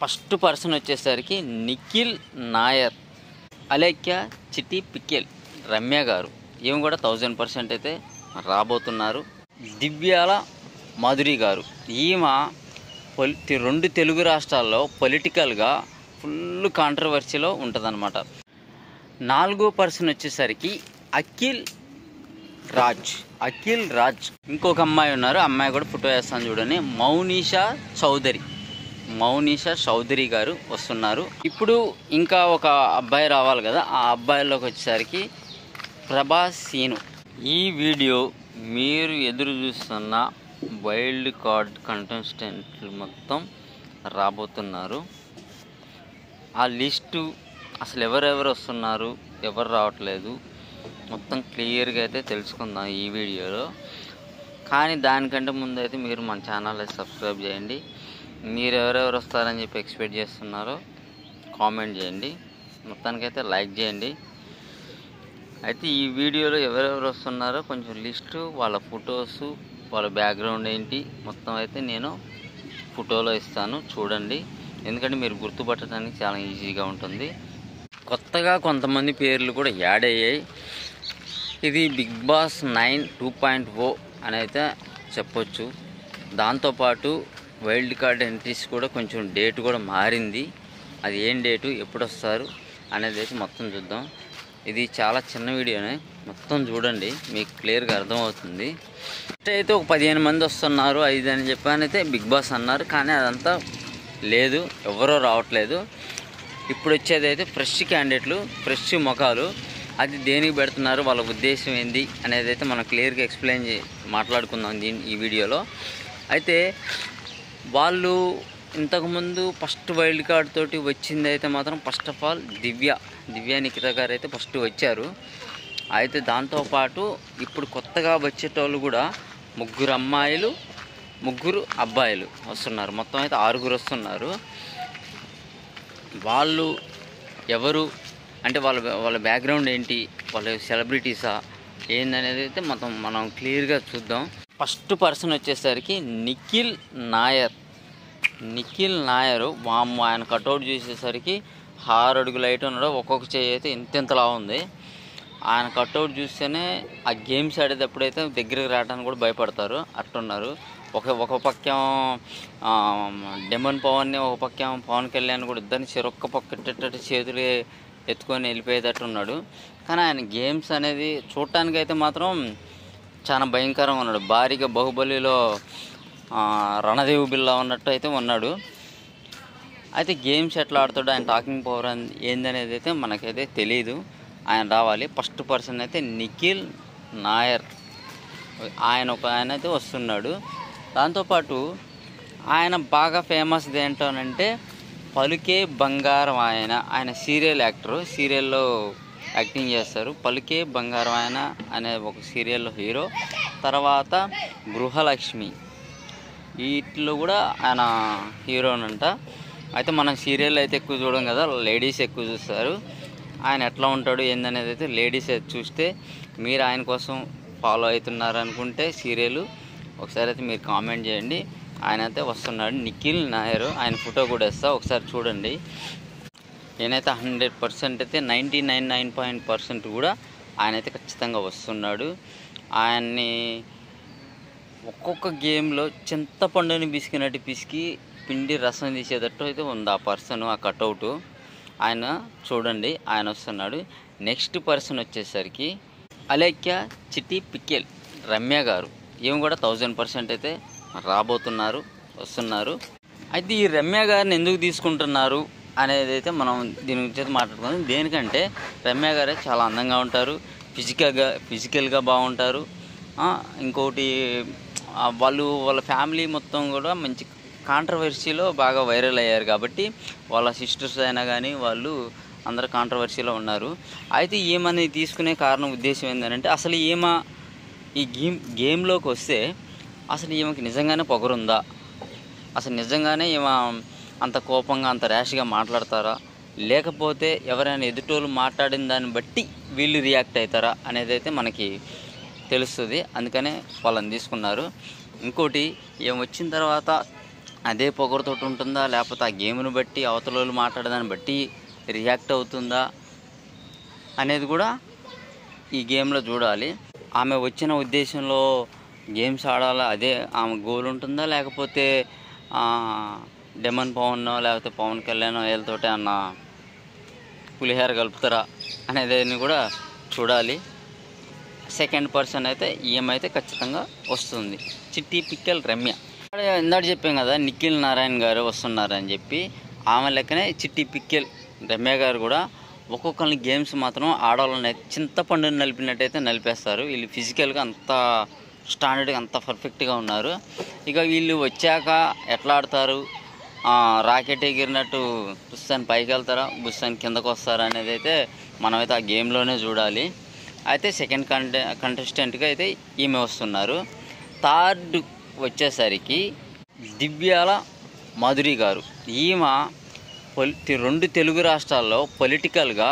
First person వచ్చేసరికి నిఖిల్ నాయర్ అలేఖ్య చిట్టి pickle Ramya గారు. ఈమె కూడా 1000% అయితే రాబోతున్నారు. దివ్యాల మాధురి గారు, ఈమె రెండు తెలుగు రాష్ట్రాల్లో పొలిటికల్గా ఫుల్ కాంట్రవర్సీలో ఉంటుందన్నమాట. 4వ పర్సన్ వచ్చేసరికి అఖిల్ రాజ్. ఇంకొక అమ్మాయి ఉన్నారు, అమ్మాయి కూడా ఫోటో వేస్తాను చూడండి, మౌనిషా చౌదరి గారు వస్తున్నారు. ఇప్పుడు ఇంకా ఒక అబ్బాయి రావాలి కదా, ఆ అబ్బాయిలోకి వచ్చేసరికి ప్రభాస్ సీను. ఈ వీడియో మీరు ఎదురు చూస్తున్న వైల్డ్ కార్డ్ కంటెస్టెంట్లు మొత్తం రాబోతున్నారు. ఆ లిస్టు అసలు ఎవరెవరు వస్తున్నారు, ఎవరు రావట్లేదు మొత్తం క్లియర్గా అయితే తెలుసుకుందాం ఈ వీడియోలో. కానీ దానికంటే ముందు అయితే మీరు మన ఛానల్ సబ్స్క్రైబ్ చేయండి. మీరు ఎవరెవరు వస్తారని చెప్పి ఎక్స్పెక్ట్ చేస్తున్నారో కామెంట్ చేయండి, మొత్తానికైతే లైక్ చేయండి. అయితే ఈ వీడియోలో ఎవరెవరు వస్తున్నారో కొంచెం లిస్టు, వాళ్ళ ఫొటోసు, వాళ్ళ బ్యాక్గ్రౌండ్ ఏంటి మొత్తం అయితే నేను ఫోటోలో ఇస్తాను చూడండి. ఎందుకంటే మీరు గుర్తుపట్టడానికి చాలా ఈజీగా ఉంటుంది. కొత్తగా కొంతమంది పేర్లు కూడా యాడ్ అయ్యాయి. ఇది బిగ్ బాస్ 9 2.0 అని అయితే చెప్పొచ్చు. దాంతోపాటు వైల్డ్ కార్డ్ ఎంట్రీస్ కూడా కొంచెం డేట్ కూడా మారింది. అది ఏం డేటు, ఎప్పుడు వస్తారు అనేది అయితే మొత్తం చూద్దాం. ఇది చాలా చిన్న వీడియోనే, మొత్తం చూడండి మీకు క్లియర్గా అర్థమవుతుంది. అయితే ఒక 15 మంది వస్తున్నారు 5 అని చెప్పానైతే బిగ్ బాస్ అన్నారు, కానీ అదంతా లేదు, ఎవరో రావట్లేదు. ఇప్పుడు వచ్చేది అయితే ఫ్రెష్ క్యాండిడేట్లు, ఫ్రెష్ ముఖాలు. అది దేనికి పెడుతున్నారు, వాళ్ళ ఉద్దేశం ఏంది అనేది అయితే మనం క్లియర్గా ఎక్స్ప్లెయిన్ మాట్లాడుకుందాం ఈ వీడియోలో. అయితే వాళ్ళు ఇంతకుముందు ఫస్ట్ వైల్డ్ కార్డ్ తోటి వచ్చింది అయితే మాత్రం ఫస్ట్ ఆఫ్ ఆల్ దివ్య నిఖిత గారు అయితే ఫస్ట్ వచ్చారు. అయితే దాంతోపాటు ఇప్పుడు కొత్తగా వచ్చేటోళ్ళు కూడా 3 అమ్మాయిలు 3 అబ్బాయిలు వస్తున్నారు. మొత్తం అయితే 6 వస్తున్నారు. వాళ్ళు ఎవరు అంటే వాళ్ళ బ్యాక్గ్రౌండ్ ఏంటి, వాళ్ళ సెలబ్రిటీసా ఏందనేది అయితే మనం క్లియర్గా చూద్దాం. ఫస్ట్ పర్సన్ వచ్చేసరికి నిఖిల్ నాయర్. వామ్మ, ఆయన కట్అవుట్ చూసేసరికి 6 అడుగులు హైట్ ఉన్నాడు. ఒక్కొక్క చేయి అయితే ఇంతలా ఉంది. ఆయన కట్అవుట్ చూస్తేనే ఆ గేమ్స్ ఆడేటప్పుడైతే దగ్గరికి రావడానికి కూడా భయపడతారు, అట్టున్నారు. ఒక పక్కేమో డెమన్ పవన్ని, ఒక పక్కేమో పవన్ కళ్యాణ్ కూడా ఇద్దరిని చెరొక్క పక్క చేతులు ఎత్తుకొని వెళ్ళిపోయేటట్టు ఉన్నాడు. కానీ ఆయన గేమ్స్ అనేది చూడటానికైతే మాత్రం చాలా భయంకరంగా ఉన్నాడు. భారీగా బాహుబలిలో రణదేవి బిల్లా ఉన్నట్టు అయితే ఉన్నాడు. అయితే గేమ్స్ ఎట్లా ఆడుతాడు, ఆయన టాకింగ్ పవర్ ఏందనేది అయితే మనకైతే తెలియదు. ఆయన రావాలి. ఫస్ట్ పర్సన్ అయితే నిఖిల్ నాయర్, ఆయన అయితే వస్తున్నాడు. దాంతోపాటు ఆయన బాగా ఫేమస్ ఏంటోనంటే పలుకే బంగారం. ఆయన సీరియల్ యాక్టరు, సీరియల్లో యాక్టింగ్ చేస్తారు. పలుకే బంగారం అనే ఒక సీరియల్లో హీరో. తర్వాత గృహలక్ష్మి, వీటిలో కూడా ఆయన హీరోనంట. అయితే మనం సీరియల్ అయితే ఎక్కువ చూడం కదా, లేడీస్ ఎక్కువ చూస్తారు. ఆయన ఎట్లా ఉంటాడు ఏందనేది అయితే లేడీస్ చూస్తే మీరు ఆయన కోసం ఫాలో అవుతున్నారు అనుకుంటే సీరియల్ ఒకసారి అయితే మీరు కామెంట్ చేయండి. ఆయన అయితే వస్తున్నాడు నిఖిల్ నాయర్. ఆయన ఫోటో కూడా వేస్తా, ఒకసారి చూడండి. నేనైతే 100% అయితే 99.9% కూడా ఆయన అయితే ఖచ్చితంగా వస్తున్నాడు. ఆయన్ని ఒక్కొక్క గేమ్లో చింతపండుని పిసికినట్టు పిసికి పిండి రసం తీసేటట్టు అయితే ఉంది ఆ పర్సన్, ఆ కట్అవుట్. ఆయన చూడండి, ఆయన వస్తున్నాడు. నెక్స్ట్ పర్సన్ వచ్చేసరికి అలేఖ్య చిట్టి పిక్కెల్ రమ్య గారు. ఈమె కూడా 1000% అయితే రాబోతున్నారు, వస్తున్నారు. అయితే ఈ రమ్య గారిని ఎందుకు తీసుకుంటున్నారు అనేది అయితే మనం దీని గురించి అయితే మాట్లాడుకుందాం. దేనికంటే రమ్య గారే చాలా అందంగా ఉంటారు, ఫిజికల్గా బాగుంటారు. ఇంకోటి వాళ్ళ ఫ్యామిలీ మొత్తం కూడా మంచి కాంట్రవర్సీలో బాగా వైరల్ అయ్యారు కాబట్టి వాళ్ళ సిస్టర్స్ అయినా కానీ వాళ్ళు అందరూ కాంట్రవర్సీలో ఉన్నారు. అయితే ఏమని తీసుకునే కారణం ఉద్దేశం ఏంటంటే అసలు ఈ గేమ్లోకి వస్తే అసలు ఈమెకి నిజంగానే పొగరుందా, అసలు నిజంగానే ఈమె అంత కోపంగా అంత ర్యాష్గా మాట్లాడతారా, లేకపోతే ఎవరైనా ఎదుటోళ్ళు మాట్లాడిన దాన్ని బట్టి వీళ్ళు రియాక్ట్ అవుతారా అనేది అయితే మనకి తెలుస్తుంది. అందుకనే వాళ్ళని తీసుకున్నారు. ఇంకోటి ఏం వచ్చిన తర్వాత అదే పొగరుతోటి ఉంటుందా, లేకపోతే ఆ గేమ్ను బట్టి అవతల వాళ్ళు మాట్లాడదాన్ని బట్టి రియాక్ట్ అవుతుందా అనేది కూడా ఈ గేమ్లో చూడాలి. ఆమె వచ్చిన ఉద్దేశంలో గేమ్స్ ఆడాలా, అదే ఆమె గోల్ ఉంటుందా, లేకపోతే డెమన్ పవన్ లేకపోతే పవన్ కళ్యాణ్ వీళ్ళతోటి అన్న పులిహోర కలుపుతారా అనేది కూడా చూడాలి. సెకండ్ పర్సన్ అయితే ఈమె అయితే ఖచ్చితంగా వస్తుంది. చిట్టి పిక్కల్ రమ్య. ఇందాక చెప్పాం కదా నిఖిల్ నారాయణ గారు వస్తున్నారని చెప్పి, ఆమె లెక్కనే చిట్టి పిక్కల్ రమ్య గారు కూడా ఒక్కొక్కరిని గేమ్స్ మాత్రం ఆడాలని చింతపండుని నలిపినట్టయితే నలిపేస్తారు. వీళ్ళు ఫిజికల్గా అంత స్టాండర్డ్గా అంత పర్ఫెక్ట్గా ఉన్నారు. ఇక వీళ్ళు వచ్చాక ఎట్లా ఆడతారు, రాకెట్ ఎగిరినట్టు బుస్సాన్ని పైకి వెళ్తారా, బుస్సాన్ని కిందకు వస్తారా అనేది అయితే మనమైతే ఆ గేమ్లోనే చూడాలి. అయితే సెకండ్ కంటెస్టెంట్గా అయితే ఈమె వస్తున్నారు. థర్డ్ వచ్చేసరికి దివ్యాల మాధురి గారు. ఈమె 2 తెలుగు రాష్ట్రాల్లో పొలిటికల్గా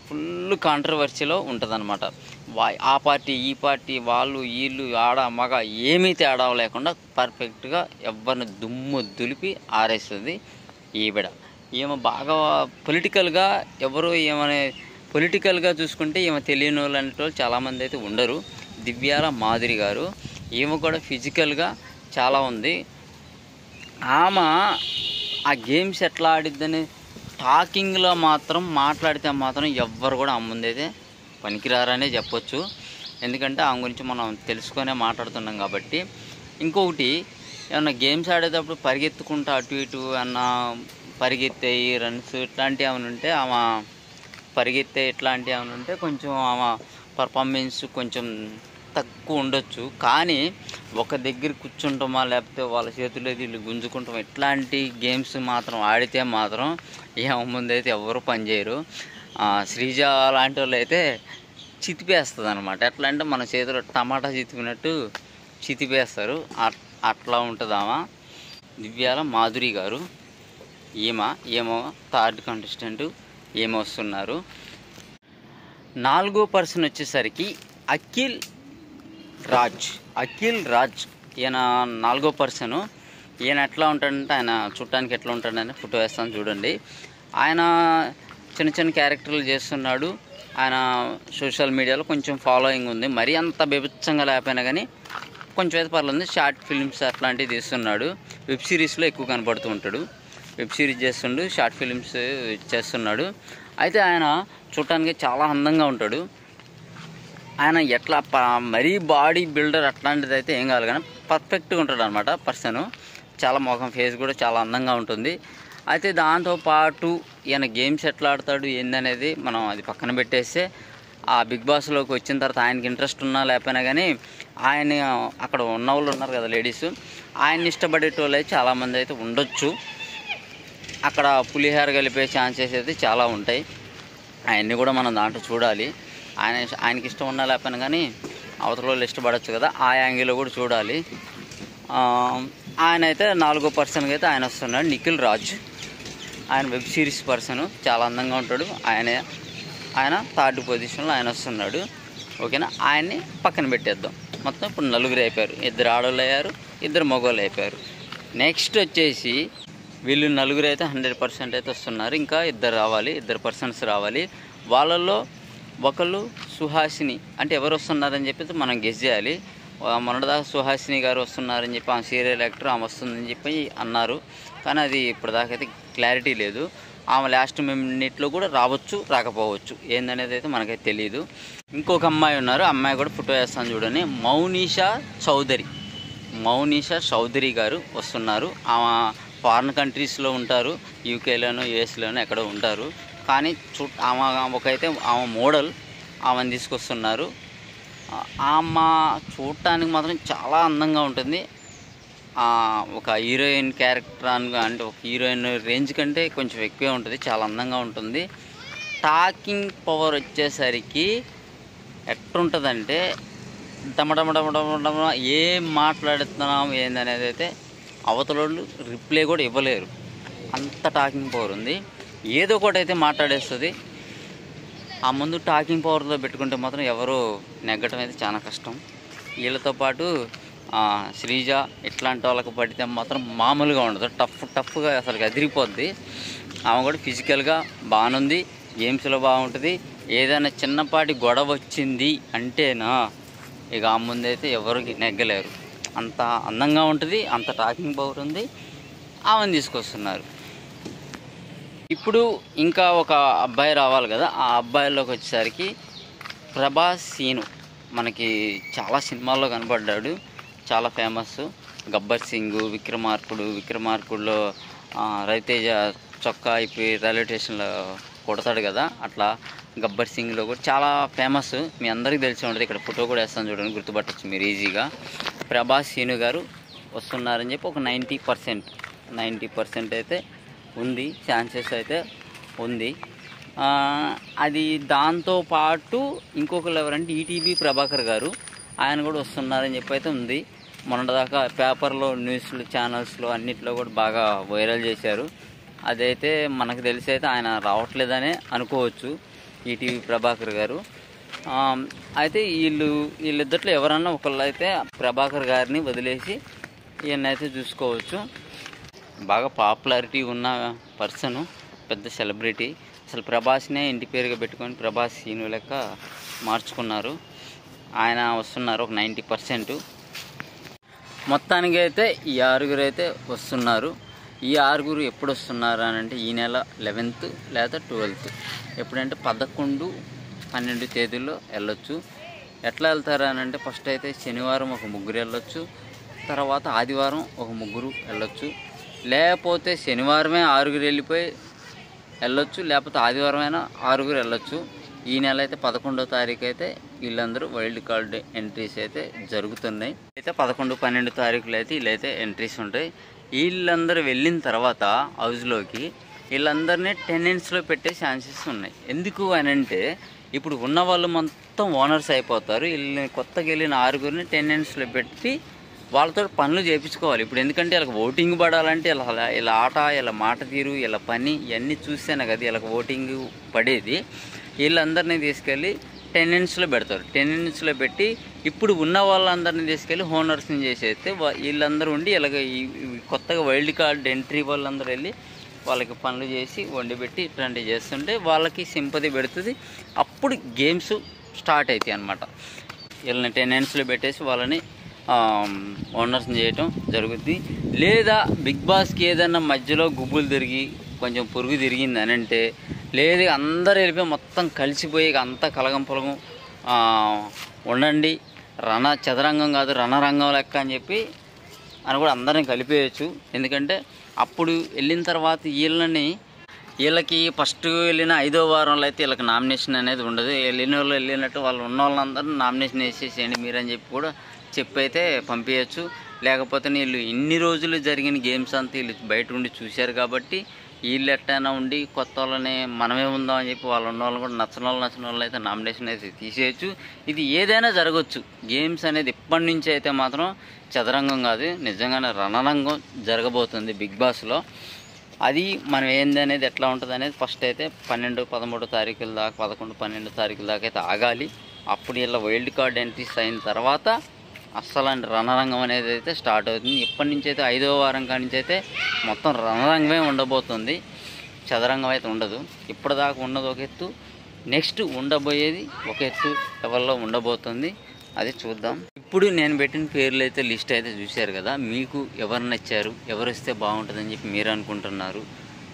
ఫుల్ కాంట్రవర్సీలో ఉంటుందన్నమాట. ఆ పార్టీ ఈ పార్టీ వాళ్ళు వీళ్ళు ఆడ మగ ఏమీ తేడా లేకుండా పర్ఫెక్ట్గా ఎవరిని దుమ్ము దులిపి ఆరేస్తుంది ఈవిడ. ఈమె బాగా పొలిటికల్గా ఎవరు ఏమనే పొలిటికల్గా చూసుకుంటే ఈమె తెలియని వాళ్ళు అనేటోళ్ళు చాలామంది అయితే ఉండరు. దివ్యాల మాధురి గారు ఈమె కూడా ఫిజికల్గా చాలా ఉంది. ఆమె ఆ గేమ్స్ ఎట్లా ఆడిద్దని టాకింగ్లో మాత్రం మాట్లాడితే మాత్రం ఎవ్వరు కూడా ఆమె ముందైతే పనికిరారనే చెప్పొచ్చు. ఎందుకంటే ఆమె గురించి మనం తెలుసుకొనే మాట్లాడుతున్నాం కాబట్టి. ఇంకొకటి, ఏమన్నా గేమ్స్ ఆడేటప్పుడు పరిగెత్తుకుంటూ అటు ఇటు అన్న పరిగెత్తాయి రన్స్ ఇట్లాంటివి ఏమైనా ఉంటే, ఆమె పరిగెత్తే ఇట్లాంటివి ఏమైనా ఉంటే కొంచెం ఆమె పర్ఫార్మెన్స్ కొంచెం తక్కువ ఉండొచ్చు. కానీ ఒక దగ్గర కూర్చుంటామా, లేకపోతే వాళ్ళ చేతుల్లో వీళ్ళు గుంజుకుంటాం, ఇట్లాంటి గేమ్స్ మాత్రం ఆడితే మాత్రం ఏమో ముందైతే ఎవరు పనిచేయరు. శ్రీజ లాంటి వాళ్ళు అయితే చితిపేస్తుంది అనమాట. ఎట్లా అంటే మన చేతిలో టమాటా చితికినట్టు చితిపేస్తారు, అట్లా ఉంటుందామా. దివ్యాల మాధురి గారు ఏమో థర్డ్ కంటెస్టెంట్ ఏమో వస్తున్నారు. 4వ పర్సన్ వచ్చేసరికి అఖిల్ రాజ్. ఈయన 4వ పర్సను. ఈయన ఎట్లా ఉంటాడంటే, ఆయన చూడటానికి ఎట్లా ఉంటాడని ఫోటో వేస్తాను చూడండి. ఆయన చిన్న చిన్న క్యారెక్టర్లు చేస్తున్నాడు. ఆయన సోషల్ మీడియాలో కొంచెం ఫాలోయింగ్ ఉంది. మరీ అంత బీభత్సంగా లేకపోయినా కానీ కొంచెం అయితే పర్లేదు. షార్ట్ ఫిల్మ్స్ అట్లాంటివి తీస్తున్నాడు. వెబ్ సిరీస్లో ఎక్కువ కనపడుతూ ఉంటాడు. వెబ్ సిరీస్ చేస్తుండు, షార్ట్ ఫిల్మ్స్ చేస్తున్నాడు. అయితే ఆయన చూడటానికి చాలా అందంగా ఉంటాడు. ఆయన ఎట్లా మరీ బాడీ బిల్డర్ అట్లాంటిది అయితే ఏం కాదు, కానీ పర్ఫెక్ట్గా ఉంటాడు అనమాట పర్సను. చాలా మొఖం ఫేస్ కూడా చాలా అందంగా ఉంటుంది. అయితే దాంతోపాటు ఈయన గేమ్స్ ఎట్లా ఆడతాడు ఏందనేది మనం అది పక్కన పెట్టేస్తే, ఆ బిగ్ బాస్లోకి వచ్చిన తర్వాత ఆయనకి ఇంట్రెస్ట్ ఉన్నా లేకపోయినా కానీ ఆయన అక్కడ ఉన్న వాళ్ళు ఉన్నారు కదా లేడీస్, ఆయన్ని ఇష్టపడేటోళ్ళు అయితే చాలామంది అయితే ఉండొచ్చు. అక్కడ పులిహోర కలిపే ఛాన్సెస్ అయితే చాలా ఉంటాయి. అవన్నీ కూడా మనం దాంట్లో చూడాలి. ఆయనకి ఇష్టం ఉన్నా లేకపోయినా కానీ అవతల వాళ్ళు ఇష్టపడవచ్చు కదా, ఆ యాంగిల్లో కూడా చూడాలి. ఆయన అయితే 4వ పర్సన్కి అయితే ఆయన వస్తున్నాడు, నిఖిల్ రాజ్. ఆయన వెబ్ సిరీస్ పర్సన్, చాలా అందంగా ఉంటాడు. ఆయన 3rd పొజిషన్లో ఆయన వస్తున్నాడు. ఓకేనా, ఆయన్ని పక్కన పెట్టేద్దాం. మొత్తం ఇప్పుడు 4 అయిపోయారు. 2 ఆడవాళ్ళు అయ్యారు, 2 మగవాళ్ళు అయిపోయారు. నెక్స్ట్ వచ్చేసి వీళ్ళు 4 అయితే 100% అయితే వస్తున్నారు. ఇంకా 2 రావాలి, 2 పర్సన్స్ రావాలి. వాళ్ళల్లో ఒకళ్ళు సుహాసిని. అంటే ఎవరు వస్తున్నారని చెప్పి మనం గెస్ చేయాలి. మొన్నటిదాకా సుహాసిని గారు వస్తున్నారని చెప్పి, ఆమె సీరియల్ యాక్టర్, ఆమె వస్తుందని చెప్పి అన్నారు. కానీ అది ఇప్పటిదాకా అయితే క్లారిటీ లేదు. ఆమె లాస్ట్ మినిట్లో కూడా రావచ్చు, రాకపోవచ్చు, ఏందనేది అయితే మనకైతే తెలియదు. ఇంకొక అమ్మాయి ఉన్నారు, అమ్మాయి కూడా ఫోటో వేస్తాను చూడండి. మౌనిషా చౌదరి గారు వస్తున్నారు. ఆమె ఫారిన్ కంట్రీస్లో ఉంటారు, యూకేలోను యూఎస్లోను ఎక్కడో ఉంటారు. కానీ ఆమె మోడల్, ఆమెను తీసుకొస్తున్నారు. ఆమె చూడటానికి మాత్రం చాలా అందంగా ఉంటుంది. ఒక హీరోయిన్ క్యారెక్టర్ అంటే ఒక హీరోయిన్ రేంజ్ కంటే కొంచెం ఎక్కువే ఉంటుంది, చాలా అందంగా ఉంటుంది. టాకింగ్ పవర్ వచ్చేసరికి ఎట్లుంటుందంటే డమడమడమడమడమ ఏం మాట్లాడుతున్నాం ఏందనేది అయితే అవతలోళ్ళు రిప్లై కూడా ఇవ్వలేరు, అంత టాకింగ్ పవర్ ఉంది. ఏదో ఒకటి అయితే మాట్లాడేస్తుంది. ఆ ముందు టాకింగ్ పవర్తో పెట్టుకుంటే మాత్రం ఎవరో నెగ్గటం అయితే చాలా కష్టం. వీళ్ళతో పాటు శ్రీజ ఇట్లాంటి వాళ్ళకి పడితే మాత్రం మామూలుగా ఉండదు, టఫ్గా అసలు అదిరిపోద్ది. ఆమె కూడా ఫిజికల్గా బాగుంది, గేమ్స్లో బాగుంటుంది. ఏదైనా చిన్నపాటి గొడవ వచ్చింది అంటేనా ఇక ఆ ముందైతే ఎవరికి నెగ్గలేరు, అంత అందంగా ఉంటుంది, అంత టాకింగ్ పవర్ ఉంది. ఆమెను తీసుకొస్తున్నారు. ఇప్పుడు ఇంకా ఒక అబ్బాయి రావాలి కదా, ఆ అబ్బాయిలోకి వచ్చేసరికి ప్రభాస్ సీను మనకి చాలా సినిమాల్లో కనపడ్డాడు, చాలా ఫేమస్. గబ్బర్ సింగ్, విక్రమార్కుడులో రవితేజ చొక్కా అయిపోయి రైల్వే స్టేషన్లో కొడతాడు కదా, అట్లా గబ్బర్ సింగ్లో కూడా చాలా ఫేమస్. మీ అందరికీ తెలిసి ఉంటుంది. ఇక్కడ ఫోటో కూడా వేస్తాను చూడండి, గుర్తుపట్టచ్చు మీరు ఈజీగా. ప్రభాస్ సీను గారు వస్తున్నారని చెప్పి ఒక 90% అయితే ఉంది, ఛాన్సెస్ అయితే ఉంది. అది దాంతోపాటు ఇంకొకరు ఎవరంటే ఈటీవీ ప్రభాకర్ గారు, ఆయన కూడా వస్తున్నారని చెప్పి అయితే ఉంది. మొన్నటిదాకా పేపర్లో, న్యూస్లు ఛానల్స్లో అన్నిట్లో కూడా బాగా వైరల్ చేశారు. అదైతే మనకు తెలిసి అయితే ఆయన రావట్లేదనే అనుకోవచ్చు, ఈటీవీ ప్రభాకర్ గారు. అయితే వీళ్ళిద్దట్లో ఎవరన్నా ఒకళ్ళు అయితే ప్రభాకర్ గారిని వదిలేసి ఈయనైతే చూసుకోవచ్చు. బాగా పాపులారిటీ ఉన్న పర్సను, పెద్ద సెలబ్రిటీ. అసలు ప్రభాస్నే ఇంటి పేరుగా పెట్టుకొని ప్రభాస్ సీను లెక్క మార్చుకున్నారు. ఆయన వస్తున్నారు ఒక 90%. మొత్తానికి అయితే ఈ 6 అయితే వస్తున్నారు. ఈ 6 ఎప్పుడు వస్తున్నారు అని అంటే ఈ నెల 11th లేదా 12th, ఎప్పుడంటే 11, 12 తేదీల్లో వెళ్ళొచ్చు. ఎట్లా వెళ్తారు అని అంటే ఫస్ట్ అయితే శనివారం ఒక 3 వెళ్ళొచ్చు, తర్వాత ఆదివారం ఒక 3 వెళ్ళొచ్చు, లేకపోతే శనివారమే 6 వెళ్ళిపోయి వెళ్ళొచ్చు, లేకపోతే ఆదివారం అయినా 6 వెళ్ళొచ్చు. ఈ నెల అయితే 11వ తారీఖు అయితే వీళ్ళందరూ వైల్డ్ కార్డ్ ఎంట్రీస్ అయితే జరుగుతున్నాయి. అయితే 11, 12 తారీఖులు అయితే వీళ్ళైతే ఎంట్రీస్ ఉంటాయి. వీళ్ళందరూ వెళ్ళిన తర్వాత హౌస్లోకి వీళ్ళందరినీ టెనెంట్స్లో పెట్టే ఛాన్సెస్ ఉన్నాయి. ఎందుకు అని అంటే ఇప్పుడు ఉన్న వాళ్ళు మొత్తం ఓనర్స్ అయిపోతారు. వీళ్ళని కొత్తగా వెళ్ళిన 6 టెనెంట్స్లో పెట్టి వాళ్ళతో పనులు చేయించుకోవాలి. ఇప్పుడు ఎందుకంటే వీళ్ళకి ఓటింగ్ పడాలంటే ఇలా ఆట, ఇలా మాట తీరు, ఇలా పని ఇవన్నీ చూస్తేనే కదా వీళ్ళకి ఓటింగ్ పడేది. వీళ్ళందరినీ తీసుకెళ్ళి టెనెంట్స్లో పెడతారు. టెనెంట్స్లో పెట్టి ఇప్పుడు ఉన్న వాళ్ళందరినీ తీసుకెళ్ళి ఓనర్స్ని చేసేస్తే వీళ్ళందరూ ఉండి ఇలాగ కొత్తగా వైల్డ్ కార్డ్ ఎంట్రీ వాళ్ళందరూ వెళ్ళి వాళ్ళకి పనులు చేసి వండిపెట్టి ఇట్లాంటివి చేస్తుంటే వాళ్ళకి సింపతి పెడుతుంది. అప్పుడు గేమ్స్ స్టార్ట్ అవుతాయి అన్నమాట. వీళ్ళని టెనెంట్స్లో పెట్టేసి వాళ్ళని ఓనర్స్ని చేయటం జరుగుద్ది. లేదా బిగ్ బాస్కి ఏదైనా మధ్యలో గుబ్బులు తిరిగి కొంచెం పురుగు తిరిగింది అని అంటే, లేదు అందరూ వెళ్ళిపోయి మొత్తం కలిసిపోయి అంతా కలగం పొలగం ఉండండి, చదరంగం కాదు రణరంగం లెక్క అని చెప్పి అని కూడా అందరిని కలిపేయచ్చు. ఎందుకంటే అప్పుడు వెళ్ళిన తర్వాత వీళ్ళకి ఫస్ట్ వెళ్ళిన 5వ వారంలో అయితే వీళ్ళకి నామినేషన్ అనేది ఉండదు. వెళ్ళిన వాళ్ళు వెళ్ళినట్టు వాళ్ళు ఉన్న వాళ్ళందరూ నామినేషన్ వేసేసేయండి మీరని చెప్పి కూడా చెప్పి అయితే పంపించచ్చు. లేకపోతే వీళ్ళు ఇన్ని రోజులు జరిగిన గేమ్స్ అంతా వీళ్ళు బయట ఉండి చూశారు కాబట్టి వీళ్ళు ఎట్టైనా ఉండి కొత్త వాళ్ళని మనమే ఉందాం అని చెప్పి వాళ్ళు ఉన్న వాళ్ళు కూడా నచ్చిన వాళ్ళు అయితే నామినేషన్ అయితే తీసేయచ్చు. ఇది ఏదైనా జరగచ్చు. గేమ్స్ అనేది ఇప్పటి నుంచి అయితే మాత్రం చదరంగం కాదు, నిజంగానే రణరంగం జరగబోతుంది బిగ్ బాస్లో. అది మనం ఏంది అనేది ఎట్లా ఉంటుంది అనేది ఫస్ట్ అయితే 12, 13 తారీఖుల దాకా 11, 12 తారీఖుల దాకా అయితే ఆగాలి. అప్పుడు ఇలా వైల్డ్ కార్డ్ ఎంట్రీస్ అయిన తర్వాత అస్సలు రణరంగం అనేది అయితే స్టార్ట్ అవుతుంది. ఇప్పటి నుంచి అయితే 5వ వారం కాడి నుంచి అయితే మొత్తం రణరంగమే ఉండబోతుంది, చదరంగం అయితే ఉండదు. ఇప్పటిదాకా ఉన్నది ఒక ఎత్తు, నెక్స్ట్ ఉండబోయేది ఒక ఎత్తు లెవెల్లో ఉండబోతుంది. అది చూద్దాం. ఇప్పుడు నేను పెట్టిన పేర్లు అయితే లిస్ట్ అయితే చూశారు కదా, మీకు ఎవరు నచ్చారు, ఎవరు వస్తే బాగుంటుందని చెప్పి మీరు అనుకుంటున్నారు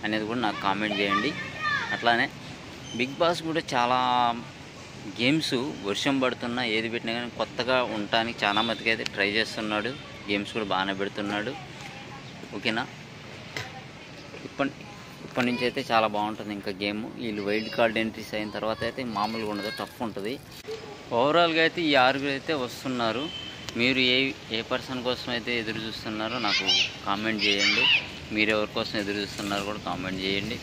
అనేది కూడా నాకు కామెంట్ చేయండి. అట్లానే బిగ్ బాస్ కూడా చాలా గేమ్స్ వర్షం పడుతున్నా ఏది పెట్టినా కానీ కొత్తగా ఉండటానికి చాలా మందికి అయితే ట్రై చేస్తున్నాడు. గేమ్స్ కూడా బాగానే పెడుతున్నాడు. ఓకేనా, ఇప్పటి నుంచి అయితే చాలా బాగుంటుంది ఇంకా గేమ్. వీళ్ళు వైల్డ్ కార్డ్ ఎంట్రీస్ అయిన తర్వాత అయితే మామూలుగా ఉండదు, టఫ్ ఉంటుంది. ఓవరాల్గా అయితే ఈ 6 అయితే వస్తున్నారు. మీరు ఏ పర్సన్ కోసం అయితే ఎదురు చూస్తున్నారో నాకు కామెంట్ చేయండి. మీరు ఎవరి కోసం ఎదురు చూస్తున్నారో కూడా కామెంట్ చేయండి.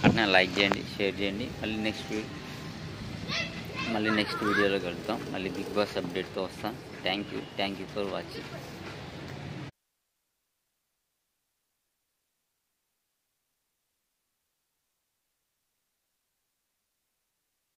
అట్లా లైక్ చేయండి, షేర్ చేయండి. మళ్ళీ నెక్స్ట్ వీడియోలో కలుద్దాం. మళ్ళీ బిగ్ బాస్ అప్డేట్తో వస్తాం. Thank you for watching.